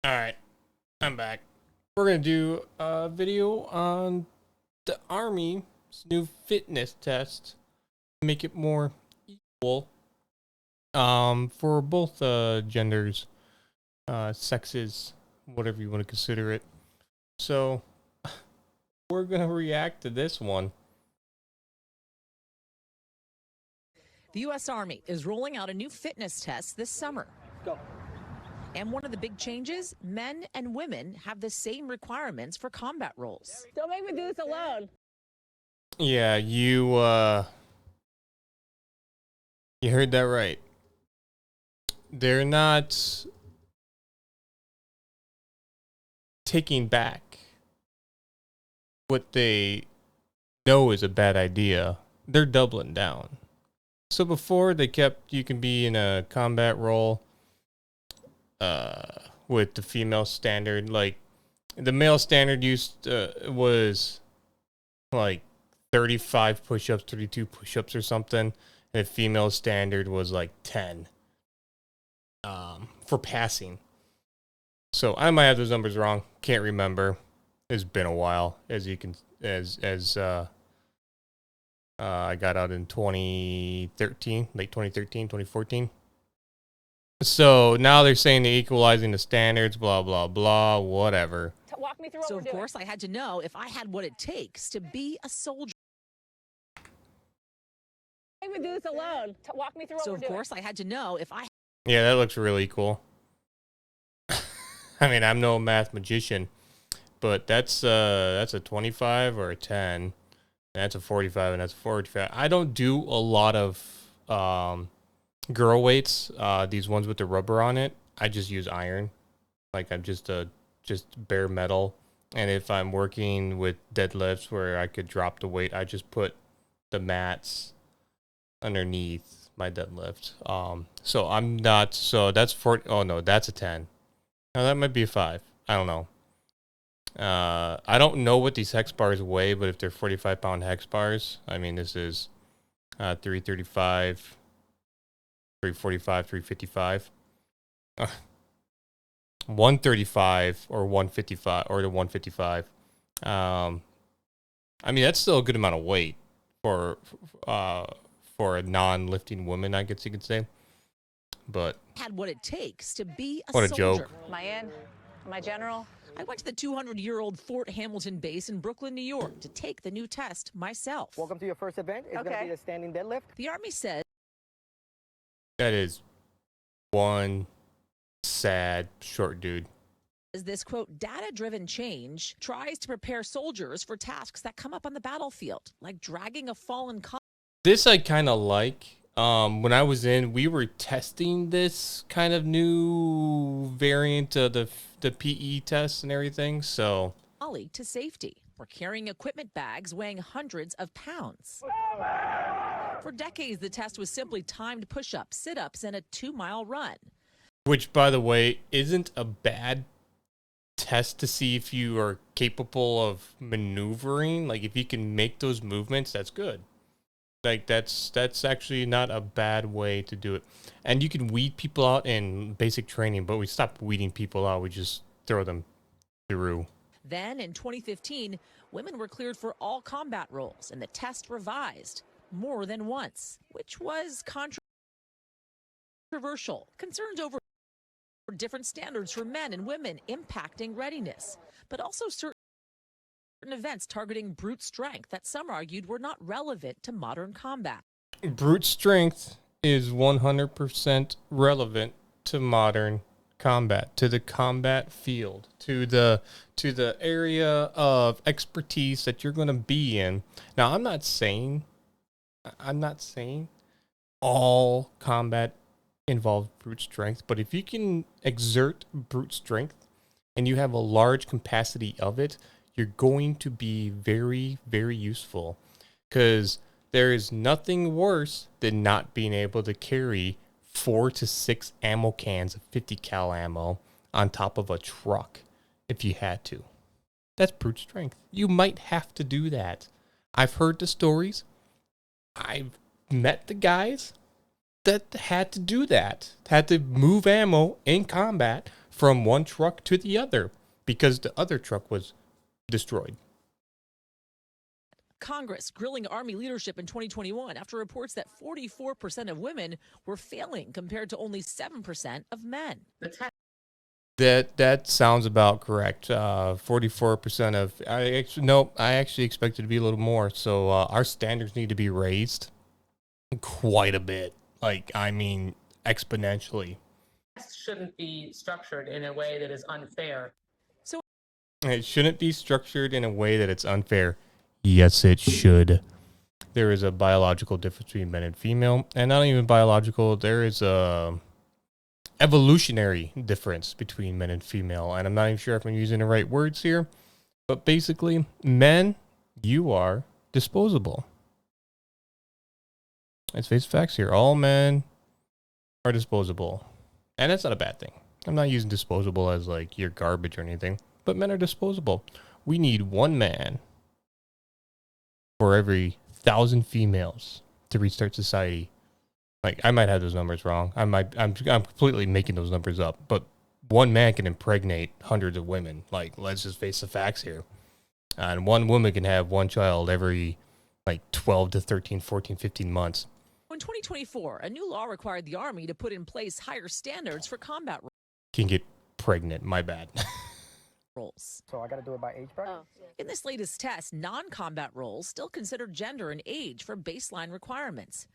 Alright, I'm back. We're going to do a video on the Army's new fitness test to make it more equal for both genders, sexes, whatever you want to consider it. So, we're going to react to this one. The U.S. Army is rolling out a new fitness test this summer. Go. And one of the big changes, men and women have the same requirements for combat roles. Don't make me do this alone. Yeah, you heard that right. They're not taking back what they know is a bad idea. They're doubling down. So before they kept, you can be in a combat role with the female standard. Like the male standard was like 35 push-ups, 32 push-ups or something. And the female standard was like 10 for passing. So I might have those numbers wrong. Can't remember. It's been a while, as you can I got out in 2013, late 2013, 2014. So now they're saying they're equalizing the standards, blah, blah, blah, whatever. Walk me through what So, we're of doing. course, I had to know if I had what it takes to be a soldier. Don't make me do this alone. Walk me through what So, we're of doing. course, I had to know if I... Yeah, that looks really cool. I mean, I'm no math magician, but that's a 25 or a 10. That's a 45 and that's a 45. I don't do a lot of girl weights. These ones with the rubber on it. I just use iron. Like I'm just bare metal. And if I'm working with deadlifts where I could drop the weight, I just put the mats underneath my deadlift. So I'm not. So that's 40. Oh no, that's a 10. No, that might be a 5. I don't know. I don't know what these hex bars weigh, but if they're 45-pound hex bars, I mean, this is 335, 345, 355, 135 or 155 or the 155. I mean, that's still a good amount of weight for a non-lifting woman, I guess you could say. But had what it takes to be a what a soldier. joke. Am I in? Am I general? I went to the 200-year-old Fort Hamilton base in Brooklyn, New York, to take the new test myself. Welcome to your first event. It's going to be the standing deadlift. The Army says That is one sad short dude. this, quote, data-driven change tries to prepare soldiers for tasks that come up on the battlefield, like dragging a fallen comrade. This I kind of like. When I was in, we were testing this kind of new variant of the PE tests and everything. So to safety, or carrying equipment bags weighing hundreds of pounds. For decades, the test was simply timed push-ups, sit-ups, and a 2-mile run. which, by the way, isn't a bad test to see if you are capable of maneuvering. Like if you can make those movements, that's good. Like that's actually not a bad way to do it. And you can weed people out in basic training, but we stopped weeding people out. We just throw them through. Then, in 2015, women were cleared for all combat roles, and the test revised more than once, which was controversial. Concerns over different standards for men and women impacting readiness, but also certain events targeting brute strength that some argued were not relevant to modern combat. Brute strength is 100% relevant to modern combat, to the combat field, to the area of expertise that you're going to be in. Now, I'm not saying all combat involves brute strength, but if you can exert brute strength and you have a large capacity of it, you're going to be very, very useful, because there is nothing worse than not being able to carry 4 to 6 ammo cans of 50 cal ammo on top of a truck if you had to. That's brute strength. You might have to do that. I've heard the stories. I've met the guys that had to do that, had to move ammo in combat from one truck to the other because the other truck was destroyed. Congress grilling Army leadership in 2021 after reports that 44% of women were failing compared to only 7% of men. That sounds about correct. 44% of I actually expected to be a little more. So our standards need to be raised quite a bit. Like, I mean, exponentially. Shouldn't be structured in a way that is unfair. So it shouldn't be structured in a way that it's unfair. Yes, it should. There is a biological difference between men and female, and not even biological. There is a evolutionary difference between men and female, and I'm not even sure if I'm using the right words here, but basically, men, you are disposable. Let's face facts here. All men are disposable, and that's not a bad thing. I'm not using disposable as like you're garbage or anything, but men are disposable. We need one man for every 1,000 females to restart society. Like, I might have those numbers wrong. I'm completely making those numbers up. But one man can impregnate hundreds of women. Like, let's just face the facts here. And one woman can have one child every, like, 12 to 13, 14, 15 months. in 2024, a new law required the Army to put in place higher standards for combat Can get pregnant. My bad. roles. So I got to do it by age bracket? In this latest test, non-combat roles still consider gender and age for baseline requirements.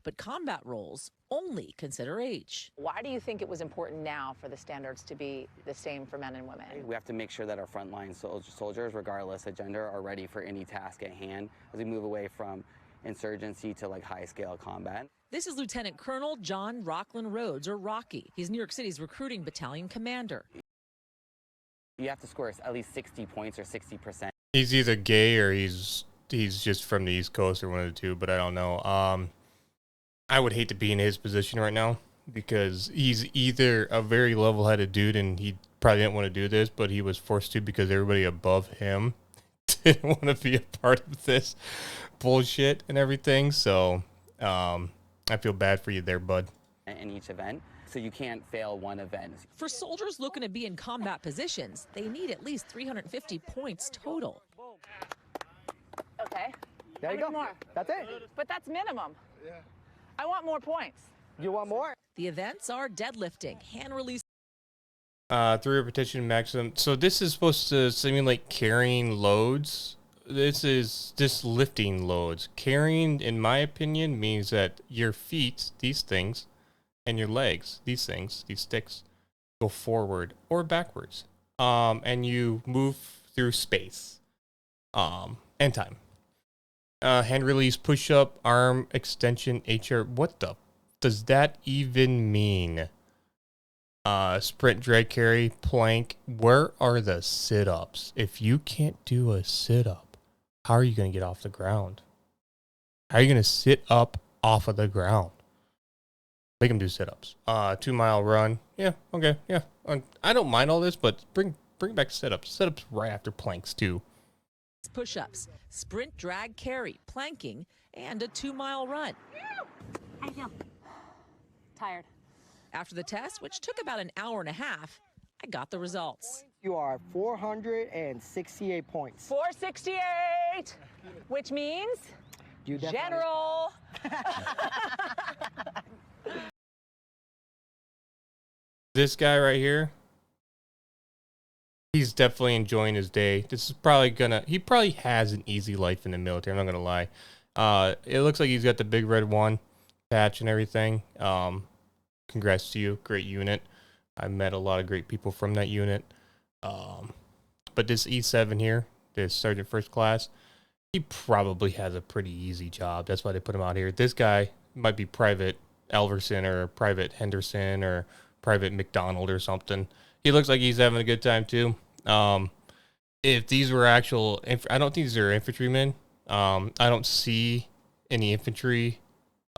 But combat roles only consider age. Why do you think it was important now for the standards to be the same for men and women? We have to make sure that our frontline soldiers, regardless of gender, are ready for any task at hand as we move away from insurgency to like high-scale combat. This is Lieutenant Colonel John Rockland Rhodes, or Rocky. He's New York City's recruiting battalion commander. You have to score at least 60 points or 60%. He's either gay or he's just from the East Coast or one of the two, but I don't know. I would hate to be in his position right now because he's either a very level-headed dude and he probably didn't want to do this, but he was forced to because everybody above him didn't want to be a part of this bullshit and everything. So I feel bad for you there, bud. In each event, so you can't fail one event. For soldiers looking to be in combat positions, they need at least 350 points total. Okay. There you I go. need more. That's it. But that's minimum. Yeah. I want more points. You want more? The events are deadlifting, hand release. 3 repetition maximum. So this is supposed to simulate carrying loads. This is just lifting loads. Carrying, in my opinion, means that your feet, these things, and your legs, these things, these sticks, go forward or backwards. And you move through space. And time. Hand release, push up, arm extension, HR. What the does that even mean? Sprint, drag, carry, plank. Where are the sit-ups? If you can't do a sit-up, how are you going to get off the ground? How are you going to sit up off of the ground? Make them do sit-ups. 2 mile run. Yeah, okay, yeah. I don't mind all this, but bring back sit-ups. Sit-ups right after planks, too. Push-ups, sprint, drag, carry, planking, and a 2-mile run. I feel tired. After the test, which took about an hour and a half, I got the results. You are 468 points. 468, which means You definitely- general. This guy right here, he's definitely enjoying his day. This is probably he probably has an easy life in the military, I'm not gonna lie. It looks like he's got the big red 1 patch and everything. Congrats to you, great unit. I met a lot of great people from that unit. But this E7 here, this Sergeant First Class, he probably has a pretty easy job. That's why they put him out here. This guy might be Private Elverson or Private Henderson or Private McDonald or something. He looks like he's having a good time too. If these were actual, I don't think these are infantrymen. I don't see any infantry,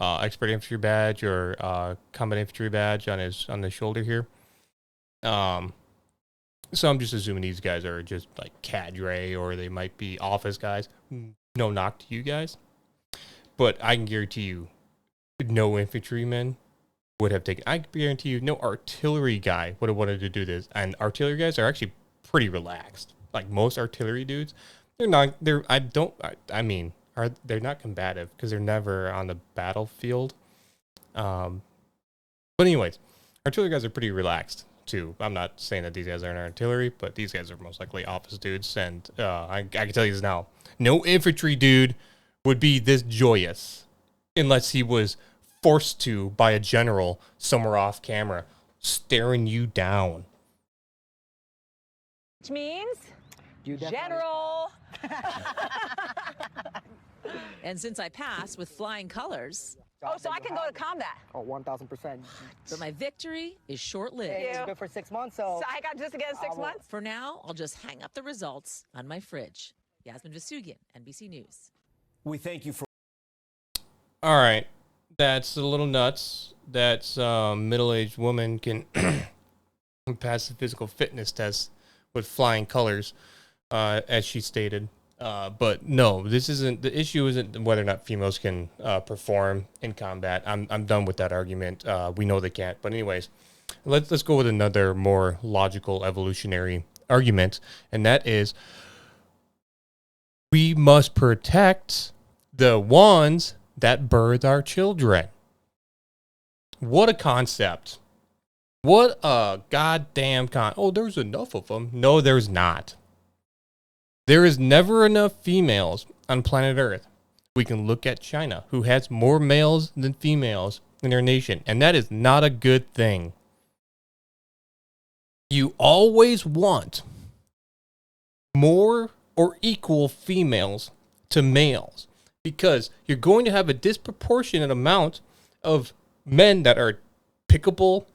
expert infantry badge or combat infantry badge on his shoulder here. So I'm just assuming these guys are just like cadre or they might be office guys. No knock to you guys, but I can guarantee you, no infantrymen would have taken. I guarantee you, no artillery guy would have wanted to do this. And artillery guys are actually pretty relaxed. Like most artillery dudes, they're not. They're. I don't. I mean, they're not combative because they're never on the battlefield. But anyways, artillery guys are pretty relaxed too. I'm not saying that these guys aren't artillery, but these guys are most likely office dudes. And I can tell you this now: no infantry dude would be this joyous unless he was forced to by a general somewhere off camera, staring you down. Which means You definitely- general. And since I passed with flying colors, Oh, so I can go to combat. Oh, 1,000%. but my victory is short-lived. It's good for 6 months, so. So I got just to get in 6 months? For now, I'll just hang up the results on my fridge. Yasmin Vasugian, NBC News. We thank you for. All right, that's a little nuts. That's middle-aged woman can pass the physical fitness test with flying colors, as she stated. But no, this isn't the issue. Isn't whether or not females can perform in combat. I'm done with that argument. We know they can't. But anyways, let's go with another more logical evolutionary argument, and that is we must protect the ones that birth our children. What a concept. What a goddamn Oh, there's enough of them. No, there's not. There is never enough females on planet Earth. We can look at China, who has more males than females in their nation, and that is not a good thing. You always want more or equal females to males because you're going to have a disproportionate amount of men that are pickable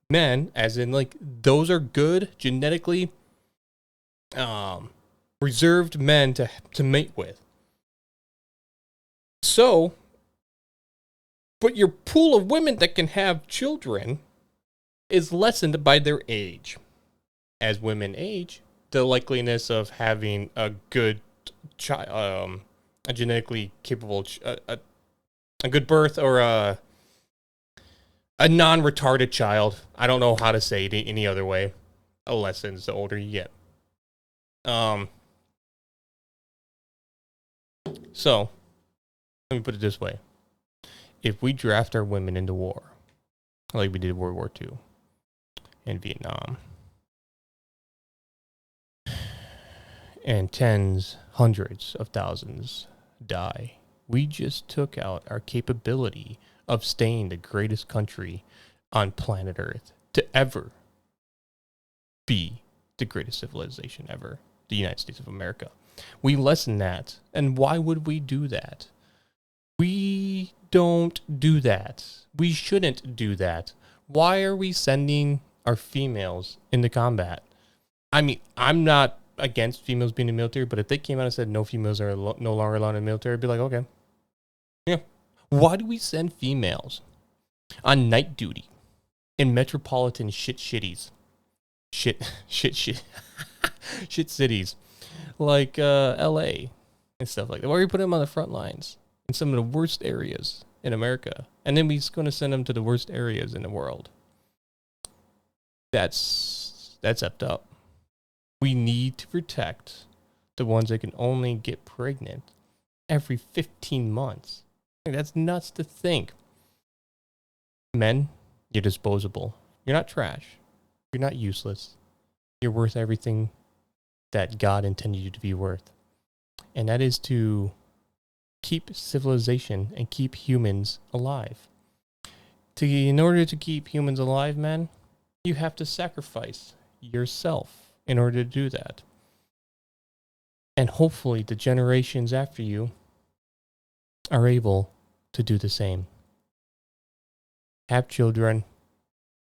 men, as in like those are good genetically reserved men to mate with. So, but your pool of women that can have children is lessened by their age. As women age, the likeliness of having a good child, a genetically capable, a good birth, or a non-retarded child, I don't know how to say it any other way, lessens the older you get. So, let me put it this way. If we draft our women into war, like we did World War II and Vietnam, and tens, hundreds of thousands die, we just took out our capability of staying the greatest country on planet Earth to ever be the greatest civilization ever, the United States of America. We lessen that. And why would we do that? We don't do that. We shouldn't do that. Why are we sending our females into combat? I mean, I'm not against females being in the military, but if they came out and said no females are no longer allowed in the military, I'd be like, okay. Yeah. Why do we send females on night duty in metropolitan shitties? Shit cities like LA and stuff like that? Why are we putting them on the front lines in some of the worst areas in America? And then we're going to send them to the worst areas in the world. That's effed up. We need to protect the ones that can only get pregnant every 15 months. That's nuts to think. Men, you're disposable. You're not trash. You're not useless. You're worth everything that God intended you to be worth. And that is to keep civilization and keep humans alive. In order to keep humans alive, man, you have to sacrifice yourself in order to do that. And hopefully the generations after you are able to do the same. Have children.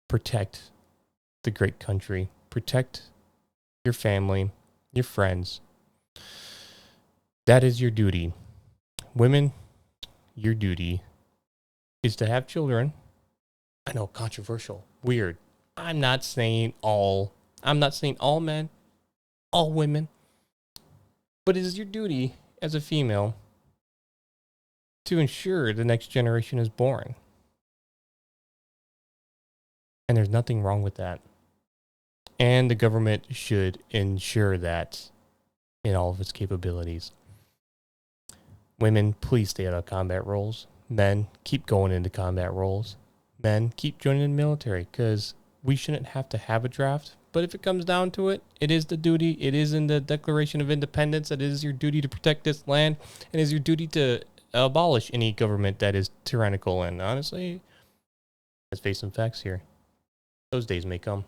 Protect the great country. Protect your family, your friends. That is your duty. Women, your duty is to have children. I know, controversial, weird. I'm not saying all men, all women. But it is your duty as a female to ensure the next generation is born. And there's nothing wrong with that. And the government should ensure that in all of its capabilities. Women, please stay out of combat roles. Men, keep going into combat roles. Men, keep joining the military, because we shouldn't have to have a draft. But if it comes down to it, it is the duty. It is in the Declaration of Independence. It is your duty to protect this land. It is your duty to abolish any government that is tyrannical. And honestly, let's face some facts here. Those days may come.